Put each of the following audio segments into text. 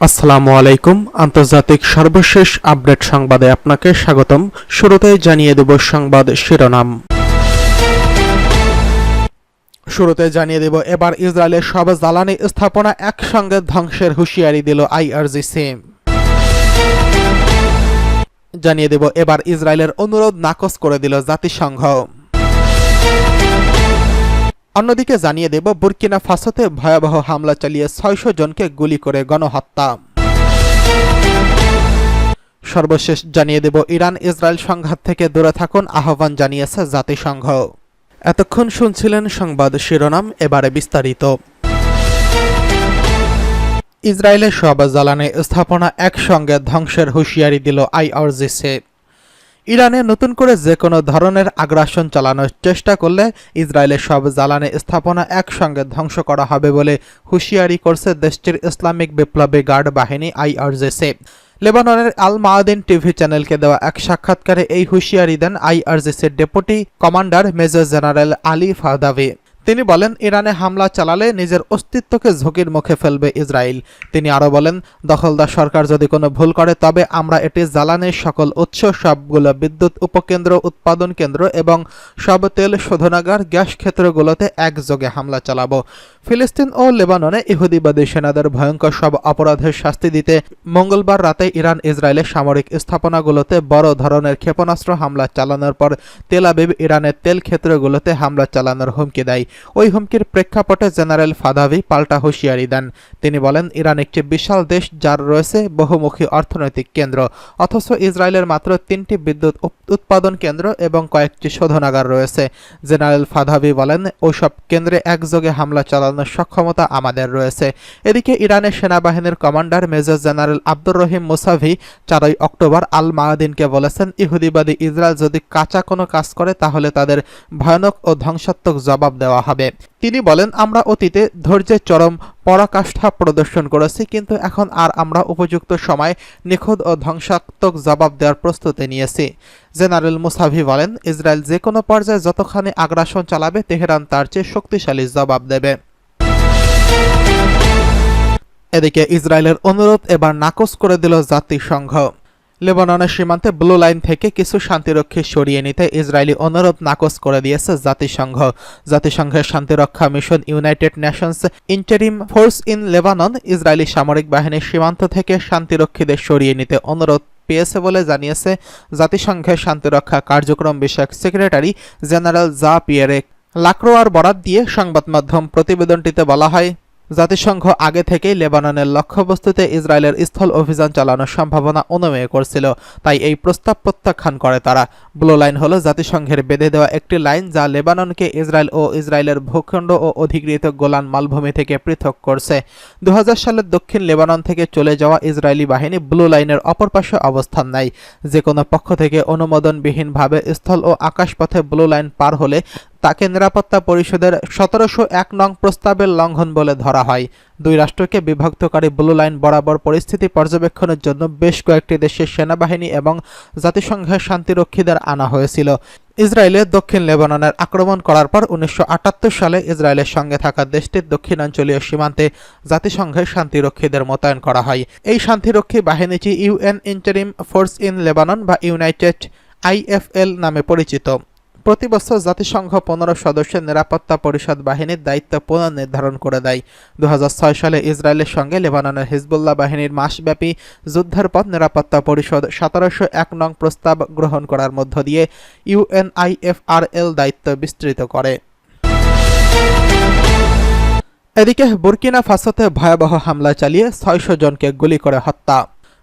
আসসালামু আলাইকুম। আন্তর্জাতিক সর্বশেষ আপডেট সংবাদে আপনাকে স্বাগতম। শুরুতেই জানিয়ে দেব সংবাদ শিরোনাম। এবার ইসরায়েলের সব জ্বালানি স্থাপনা একসঙ্গে ধ্বংসের হুঁশিয়ারি দিল আইআরজিসি। জানিয়ে দেব এবার ইসরায়েলের অনুরোধ নাকচ করে দিল জাতিসংঘ। অন্যদিকে জানিয়ে দেব বুর্কিনা ফাসোতে ভয়াবহ হামলা চালিয়ে ৬০০ জনকে গুলি করে গণহত্যা। সর্বশেষ জানিয়ে দেব ইরান ইসরায়েল সংঘাত থেকে দূরে থাকুন আহ্বান জানিয়েছে জাতিসংঘ। এতক্ষণ শুনছিলেন সংবাদ শিরোনাম, এবারে বিস্তারিত। ইসরায়েলের সব জ্বালানি স্থাপনা একসঙ্গে ধ্বংসের হুঁশিয়ারি দিল আইআরজিসি। ইরানে নতুন করে যে কোনো ধরনের আগ্রাসন চালানোর চেষ্টা করলে ইসরায়েলের সব জ্বালানি স্থাপনা একসঙ্গে ধ্বংস করা হবে বলে হুঁশিয়ারি করছে দেশটির ইসলামিক বিপ্লবী গার্ড বাহিনী আইআরজিসি। লেবাননের আল মায়াদিন টিভি চ্যানেলকে দেওয়া এক সাক্ষাৎকারে এই হুঁশিয়ারি দেন আইআরজিসির deputy commander major general Ali Fadavi. তিনি বলেন, ইরানে হামলা চালালে নিজের অস্তিত্বকে ঝুঁকির মুখে ফেলবে ইসরায়েল। তিনি আরও বলেন, দখলদার সরকার যদি কোনো ভুল করে তবে আমরা এটি জ্বালানির সকল উৎস, সবগুলো বিদ্যুৎ উপকেন্দ্র, উৎপাদন কেন্দ্র এবং সব তেল শোধনাগার, গ্যাস ক্ষেত্রগুলোতে একযোগে হামলা চালাব। ফিলিস্তিন ও লেবাননে ইহুদিবাদী সেনাদের ভয়ঙ্কর সব অপরাধের শাস্তি দিতে মঙ্গলবার রাতে ইরান ইসরায়েলের সামরিক স্থাপনাগুলোতে বড় ধরনের ক্ষেপণাস্ত্র হামলা চালানোর পর তেল আবিব ইরানের তেল ক্ষেত্রগুলোতে হামলা চালানোর হুমকি দেয়। ওই হুমকির প্রেক্ষাপটে জেনারেল ফাদাভি পাল্টা হুঁশিয়ারি দেন। তিনি বলেন, ইরান একটি বিশাল দেশ যার রয়েছে বহুমুখী অর্থনৈতিক কেন্দ্র, অথচ ইসরায়েলের মাত্র ৩টি বিদ্যুৎ উৎপাদন কেন্দ্র এবং কয়েকটি শোধনাগার রয়েছে। জেনারেল ফাদাভি বলেন, ওইসব কেন্দ্রে একযোগে হামলা চালানোর সক্ষমতা আমাদের রয়েছে। এদিকে ইরানের সেনাবাহিনীর commander major general Abdur Rahim Musavi ৪ October আল মায়াদিনকে বলেছেন, ইহুদিবাদী ইসরায়েল যদি কাঁচা কোনো কাজ করে তাহলে তাদের ভয়ানক ও ধ্বংসাত্মক জবাব দেওয়া হবে। তিনি বলেন, আমরা অতীতে ধৈর্যের চরম পরাকাষ্ঠা প্রদর্শন করেছি, কিন্তু এখন আর আমরা উপযুক্ত সময় নিখুঁত ও ধ্বংসাত্মক জবাব দেওয়ার প্রস্তুতি নিয়েছি। জেনারেল মুসাভি বলেন, ইসরায়েল যে কোনো পর্যায়ে যতখানি আগ্রাসন চালাবে তেহরান তার চেয়ে শক্তিশালী জবাব দেবে। এদিকে ইসরায়েলের অনুরোধ এবার নাকচ করে দিল জাতিসংঘ। লেবাননের সীমান্তে ব্লু লাইন থেকে কিছু শান্তিরক্ষী সরিয়ে নিতে ইসরায়েলি অনুরোধ নাকচ করে দিয়েছে জাতিসংঘ। জাতিসংঘের শান্তিরক্ষা mission United Nations Interim Force in Lebanon Israeli সামরিক বাহিনীর সীমান্ত থেকে শান্তিরক্ষীদের সরিয়ে নিতে অনুরোধ পেয়েছে বলে জানিয়েছে জাতিসংঘের শান্তিরক্ষা কার্যক্রম বিষয়ক সেক্রেটারি জেনারেল জা পিয়েরে লাক্রোয়ার বরাত দিয়ে সংবাদ মাধ্যম প্রতিবেদনটিতে বলা হয়, জাতিসংঘ আগে থেকেই লেবাননের লক্ষ্যবস্তুতে ইসরায়েলের স্থল অভিযান চালানোর সম্ভাবনা অনুমেয় করছিল, তাই এই প্রস্তাব প্রত্যাখ্যান করে তারা। ব্লু লাইন হল জাতিসংঘের বেঁধে দেওয়া একটি লাইন যা লেবাননকে ইসরায়েল ও ইসরায়েলের ভূখণ্ড ও অধিকৃত গোলান মালভূমি থেকে পৃথক করছে। ২০০০ সালের দক্ষিণ লেবানন থেকে চলে যাওয়া ইসরায়েলি বাহিনী ব্লু লাইনের অপর পাশে অবস্থান নেয়। যে কোনো পক্ষ থেকে অনুমোদনবিহীনভাবে স্থল ও আকাশপথে ব্লু লাইন পার হলে তাকে নিরাপত্তা পরিষদের ১৭০১ নং প্রস্তাবের লঙ্ঘন বলে ধরা হয়। দুই রাষ্ট্রকে বিভক্তকারী ব্লু লাইন বরাবর পরিস্থিতি পর্যবেক্ষণের জন্য বেশ কয়েকটি দেশের সেনাবাহিনী এবং জাতিসংঘের শান্তিরক্ষীদের আনা হয়েছিল। ইসরায়েলে দক্ষিণ লেবাননের আক্রমণ করার পর ১৯৭৮ সালে ইসরায়েলের সঙ্গে থাকা দেশটির দক্ষিণাঞ্চলীয় সীমান্তে জাতিসংঘের শান্তিরক্ষীদের মোতায়েন করা হয়। এই শান্তিরক্ষী বাহিনীটি UN Interim Force in Lebanon বা ইউনাইটেড আইএফএল নামে পরিচিত। প্রতি বছর জাতিসংঘ ১৫ সদস্যের নিরাপত্তা পরিষদ বাহিনীর দায়িত্ব পুনর্নির্ধারণ করে দেয়। ২০০৬ সালে ইসরায়েলের সঙ্গে লেবাননের হিজবুল্লাহ বাহিনীর মাসব্যাপী যুদ্ধের পর নিরাপত্তা পরিষদ ১৭০১ নং প্রস্তাব গ্রহণ করার মধ্য দিয়ে ইউএনআইএফআরএল দায়িত্ব বিস্তৃত করে। এদিকে বুর্কিনা ফাসোতে ভয়াবহ হামলা চালিয়ে ৬০০ জনকে গুলি করে হত্যা।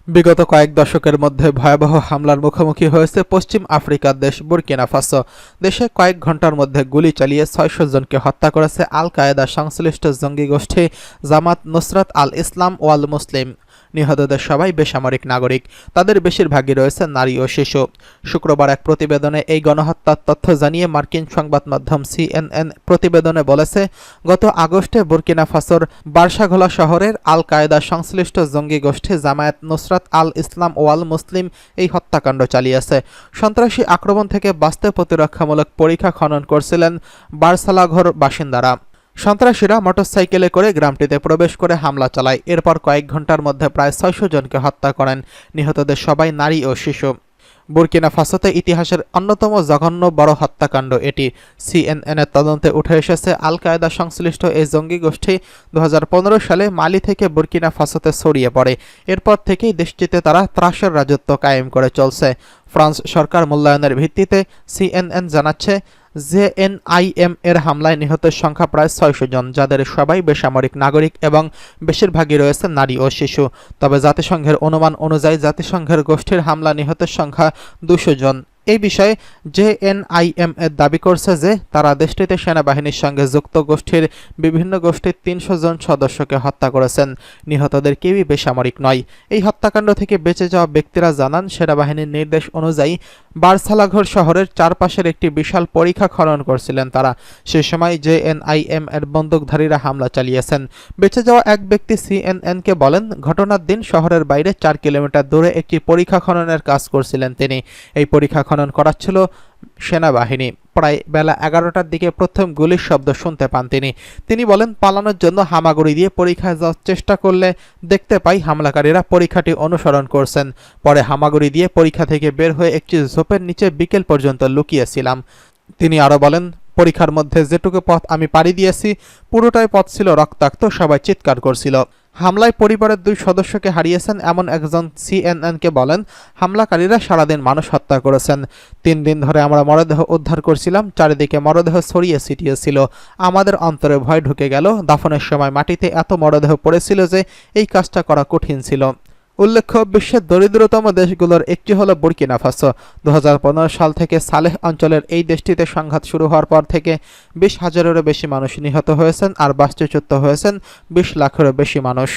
বিগত কয়েক দশকের মধ্যে ভয়াবহ হামলার মুখোমুখি হয়েছে পশ্চিম আফ্রিকার দেশ বুর্কিনা ফাসো। দেশে কয়েক ঘন্টার মধ্যে গুলি চালিয়ে ৬০০ জনকে হত্যা করেছে আল কায়েদা সংশ্লিষ্ট জঙ্গি গোষ্ঠী জামাত নুসরাত আল ইসলাম ওয়াল মুসলিম। নিহতদের সবাই বেসামরিক নাগরিক, তাদের বেশিরভাগই রয়েছে নারী ও শিশু। শুক্রবার এক প্রতিবেদনে এই গণহত্যার তথ্য জানিয়ে মার্কিন সংবাদ মাধ্যম CNN প্রতিবেদনে বলেছে, গত আগস্টে বুর্কিনা ফাসোর বার্সাঘোলা শহরের আল কায়েদা সংশ্লিষ্ট জঙ্গি গোষ্ঠী জামায়াত নুসরাত আল ইসলাম ওয়াল মুসলিম এই হত্যাকাণ্ড চালিয়েছে। সন্ত্রাসী আক্রমণ থেকে বাঁচতে প্রতিরক্ষামূলক পরিখা খনন করছিলেন বার্সালাঘোর বাসিন্দারা। সন্ত্রাসীরা মোটরসাইকেলে করে গ্রামটিতে প্রবেশ করে হামলা চালায়। এরপর কয়েক ঘন্টার মধ্যে প্রায় 600 জনকে হত্যা করেন। নিহতদের সবাই নারী ও শিশু। বুর্কিনা ফাসোতে ইতিহাসের অন্যতম জঘন্য বড় হত্যাকাণ্ড এটি। CNN-এর তদন্তে উঠে এসেছে, আল কায়েদা সংশ্লিষ্ট এই জঙ্গি গোষ্ঠী 2015 সালে মালি থেকে বুর্কিনা ফাসোতে ছড়িয়ে পড়ে। এরপর থেকেই দেশটিতে তারা ত্রাসের রাজত্ব কায়েম করে চলছে। ফ্রান্স সরকার মূল্যায়নের ভিত্তিতে CNN জানাচ্ছে, JNIM এর হামলায় নিহতের সংখ্যা প্রায় 600 জন, যাদের সবাই বেসামরিক নাগরিক এবং বেশিরভাগই রয়েছে নারী ও শিশু। তবে জাতিসংঘের অনুমান অনুযায়ী জাতিসংঘের গোষ্ঠীর হামলা নিহতের সংখ্যা 200 জন। এই বিষয়ে JNIM এর দাবি করছে যে তারা দেশটিতে সেনাবাহিনীর সঙ্গে যুক্ত গোষ্ঠীর বিভিন্ন গোষ্ঠীর 300 জন সদস্যকে হত্যা করেছেন। নিহতদের কেউই বেসামরিক নয়। এই হত্যাকাণ্ড থেকে বেঁচে যাওয়া ব্যক্তিরা জানান, সেনাবাহিনীর নির্দেশ অনুযায়ী বার্সালাঘোর শহরের চারপাশের একটি বিশাল পরিখা খনন করছিলেন তারা। সে সময় JNIM এর বন্দুকধারীরা হামলা চালিয়েছেন। বেঁচে যাওয়া এক ব্যক্তি CNN-কে বলেন, ঘটনার দিন শহরের বাইরে 4 কিলোমিটার দূরে একটি পরিখা খননের কাজ করছিলেন তিনি। এই পরিখা খনন করাচ্ছিল সেনাবাহিনী। প্রায় বেলা 11টার দিকে প্রথম গুলির শব্দ শুনতে পান তিনি বলেন, পালানোর জন্য হামাগুড়ি দিয়ে পরীক্ষায় যাওয়ার চেষ্টা করলে দেখতে পাই হামলাকারীরা পরীক্ষাটি অনুসরণ করছেন। পরে হামাগুড়ি দিয়ে পরীক্ষা থেকে বের হয়ে একটি ঝোপের নিচে বিকেল পর্যন্ত লুকিয়েছিলাম। তিনি আরও বলেন, পরীক্ষার মধ্যে যেটুকু পথ আমি পাড়ি দিয়েছি পুরোটাই পথ ছিল রক্তাক্ত, সবাই চিৎকার করছিল। হামলায় পরিবারের 2 সদস্যকে হারিয়েছেন এমন একজন CNN-কে বলেন, হামলাকারীরা সারাদিন মানুষ হত্যা করেছেন। 3 দিন ধরে আমরা মরদেহ উদ্ধার করছিলাম, চারিদিকে মরদেহ ছড়িয়ে ছিটিয়ে ছিল। আমাদের অন্তরে ভয় ঢুকে গেল। দাফনের সময় মাটিতে এত মরদেহ পড়েছিল যে এই কাজটা করা কঠিন ছিল। উল্লেখ্য, বিশ্বের দরিদ্রতম দেশগুলোর একটি হলো বুর্কিনা ফাসো। 2015 সাল থেকে সালেহ অঞ্চলের এই দেশটিতে সংঘাত শুরু হওয়ার পর থেকে 20,000-এরও বেশি মানুষ নিহত হয়েছেন আর বাস্তুচ্যুত হয়েছেন 20 লাখেরও বেশি মানুষ।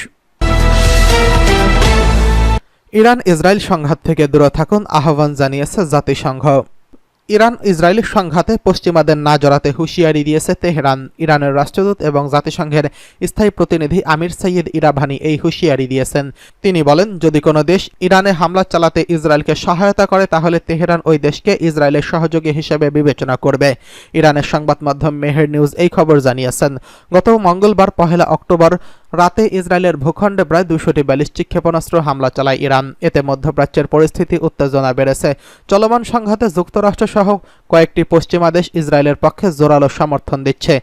ইরান ইসরায়েল সংঘাত থেকে দূরে থাকুন আহ্বান জানিয়েছে জাতিসংঘ। ইরান ইসরায়েলি সংঘাতে পশ্চিমাদের না জড়াতে হুঁশিয়ারি দিয়েছে তেহরান। ইরানের রাষ্ট্রদূত এবং জাতিসংঘের স্থায়ী প্রতিনিধি আমির সৈয়দ ইরাভানি এই হুঁশিয়ারি দিয়েছেন। তিনি বলেন, যদি কোনো দেশ ইরানে হামলা চালাতে ইসরায়েলকে সহায়তা করে তাহলে তেহরান ওই দেশকে ইসরায়েলের সহযোগী হিসেবে বিবেচনা করবে। ইরানের সংবাদ মাধ্যম মেহের নিউজ এই খবর জানিয়েছেন। গত মঙ্গলবার 1 অক্টোবর রাতে ইসরায়েলের ভূখণ্ডে প্রায় 200টি ব্যালিস্টিক ক্ষেপণাস্ত্র হামলা চালায় ইরান। এতে মধ্যপ্রাচ্যের পরিস্থিতি উত্তেজনা বেড়েছে। চলমান সংঘাতে যুক্তরাষ্ট্র সহ কয়েকটি পশ্চিমা দেশ ইসরায়েলের পক্ষে জোরালো সমর্থন দিচ্ছে।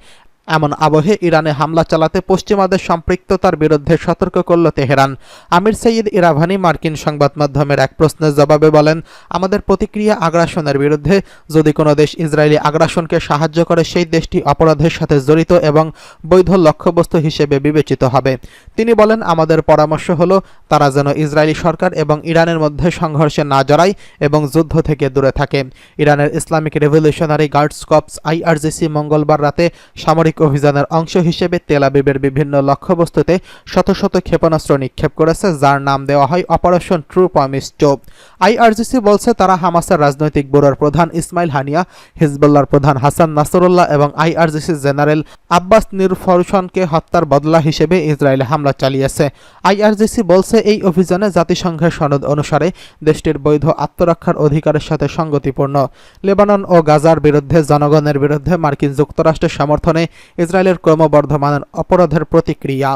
এমন আবহে ইরানে হামলা চালাতে পশ্চিমাদের সম্পৃক্ততার বিরুদ্ধে সতর্ক করল তেহরান। আমির সৈয়দ ইরাভানি মার্কিন সংবাদ মাধ্যমের এক প্রশ্নের জবাবে বলেন, আমাদের প্রতিক্রিয়া আগ্রাসনের বিরুদ্ধে। যদি কোনো দেশ ইসরায়েলি আগ্রাসনকে সাহায্য করে সেই দেশটি অপরাধের সাথে জড়িত এবং বৈধ লক্ষ্যবস্তু হিসেবে বিবেচিত হবে। তিনি বলেন, আমাদের পরামর্শ হলো তারা যেন ইসরায়েলি সরকার এবং ইরানের মধ্যে সংঘর্ষে না জড়ায় এবং যুদ্ধ থেকে দূরে থাকে। ইরানের Islamic revolutionary guards corps IRGC মঙ্গলবার রাতে সামরিক অভিযানের অংশ হিসেবে তেল আবিবের বিভিন্ন লক্ষ্যবস্তুতে শত শত ক্ষেপণাস্ত্র নিক্ষেপ করেছে, যার নাম দেওয়া হয় অপারেশন ট্রু প্রমিস 2। IRGC বলছে তারা হামাসের রাজনৈতিক ব্যুরোর প্রধান ইসমাইল হানিয়া, হিজবুল্লাহর প্রধান হাসান নাসরুল্লাহ এবং IRGC জেনারেল আব্বাস নিরফরশনকে হত্যার বদলা হিসেবে ইসরায়েলে হামলা চালিয়েছে। IRGC বলছে এই অভিযানে জাতিসংঘের সনদ অনুসারে দেশটির বৈধ আত্মরক্ষার অধিকারের সাথে সঙ্গতিপূর্ণ। লেবানন ও গাজার বিরুদ্ধে জনগণের বিরুদ্ধে মার্কিন যুক্তরাষ্ট্রের সমর্থনে ইসরায়েলের ক্রমবর্ধমান অপরাধের প্রতিক্রিয়া।